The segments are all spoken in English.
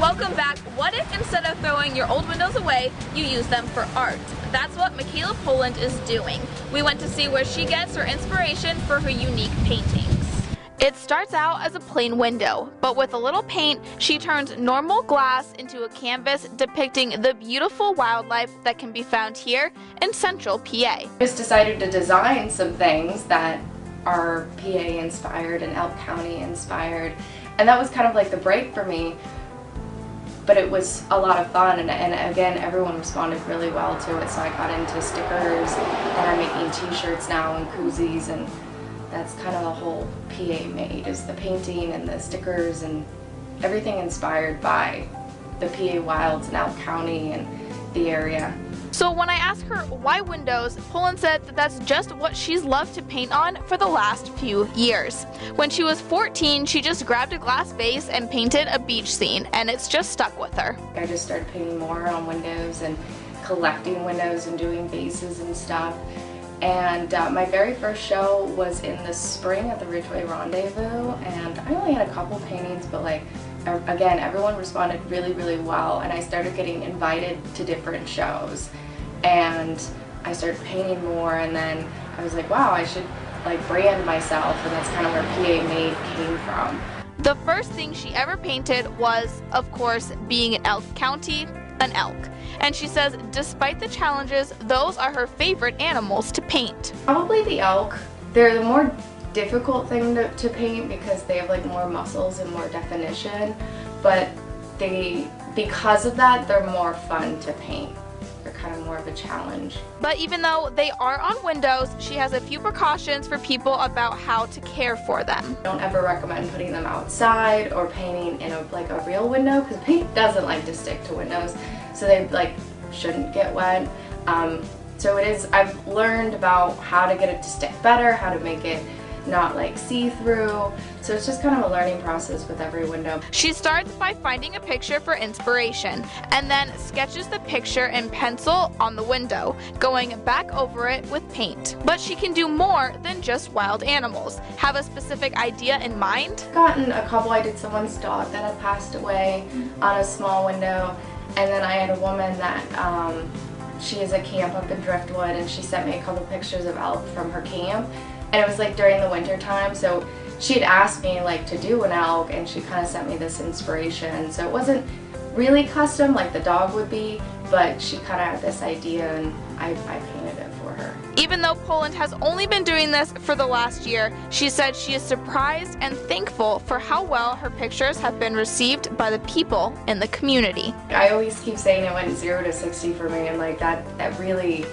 Welcome back. What if instead of throwing your old windows away, you use them for art? That's what Michaela Poland is doing. We went to see where she gets her inspiration for her unique paintings. It starts out as a plain window, but with a little paint, she turns normal glass into a canvas depicting the beautiful wildlife that can be found here in central PA. I just decided to design some things that are PA inspired and Elk County inspired, and that was kind of like the break for me. But it was a lot of fun, and again, everyone responded really well to it, so I got into stickers, and I'm making t-shirts now and koozies, and that's kind of the whole PA made, is the painting and the stickers and everything inspired by the PA wilds in Elk County and the area. So when I asked her why windows, Poland said that that's just what she's loved to paint on for the last few years. When she was 14, she just grabbed a glass vase and painted a beach scene, and it's just stuck with her. I just started painting more on windows and collecting windows and doing vases and stuff. And my very first show was in the spring at the Ridgeway Rendezvous, and I only had a couple paintings, but like, again, everyone responded really, really well, and I started getting invited to different shows. And I started painting more, and then I was like, wow, I should like brand myself, and that's kind of where PA Made came from. The first thing she ever painted was, of course, being in Elk County, an elk. And she says despite the challenges, those are her favorite animals to paint. Probably the elk. They're the more difficult thing to paint because they have like more muscles and more definition, but because of that, they're more fun to paint. They're kind of more of a challenge. But even though they are on windows, she has a few precautions for people about how to care for them. Don't ever recommend putting them outside or painting in a real window, because paint doesn't like to stick to windows, so they like shouldn't get wet. So I've learned about how to get it to stick better, how to make it not like see-through, so it's just kind of a learning process with every window. She starts by finding a picture for inspiration and then sketches the picture in pencil on the window, going back over it with paint. But she can do more than just wild animals. Have a specific idea in mind? Gotten a couple. I did someone's dog that had passed away on a small window, and then I had a woman that she is at camp up in Driftwood, and she sent me a couple pictures of elk from her camp. And it was like during the winter time, so she had asked me like to do an elk, and she kind of sent me this inspiration. So it wasn't really custom like the dog would be, but she kind of had this idea, and I painted it for her. Even though Poland has only been doing this for the last year, she said she is surprised and thankful for how well her pictures have been received by the people in the community. I always keep saying it went 0 to 60 for me, and like that really,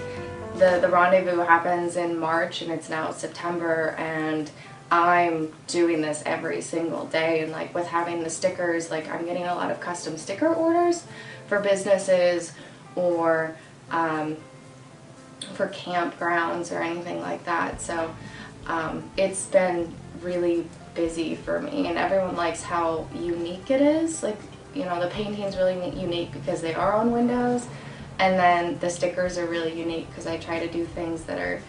the rendezvous happens in March, and it's now September, and I'm doing this every single day. And like with having the stickers, like I'm getting a lot of custom sticker orders for businesses or for campgrounds or anything like that. So it's been really busy for me, and everyone likes how unique it is. Like, you know, the painting's really unique because they are on windows. And then the stickers are really unique because I try to do things that are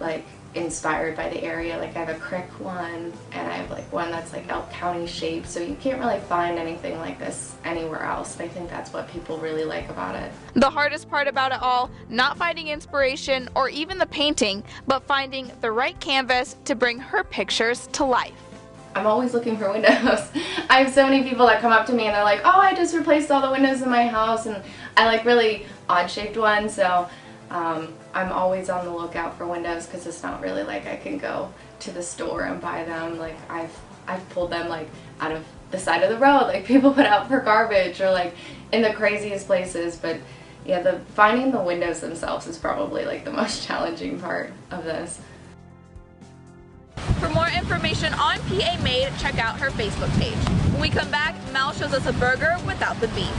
like inspired by the area. Like I have a crick one, and I have like one that's like Elk County shaped, so you can't really find anything like this anywhere else. And I think that's what people really like about it. The hardest part about it all, not finding inspiration or even the painting, but finding the right canvas to bring her pictures to life. I'm always looking for windows. I have so many people that come up to me and they're like, oh, I just replaced all the windows in my house, and I like really odd shaped ones, so I'm always on the lookout for windows, because it's not really like I can go to the store and buy them. Like I've pulled them like out of the side of the road, like people put out for garbage, or like in the craziest places. But yeah, finding the windows themselves is probably like the most challenging part of this. For more information on PA Made, check out her Facebook page. When we come back, Mel shows us a burger without the beef.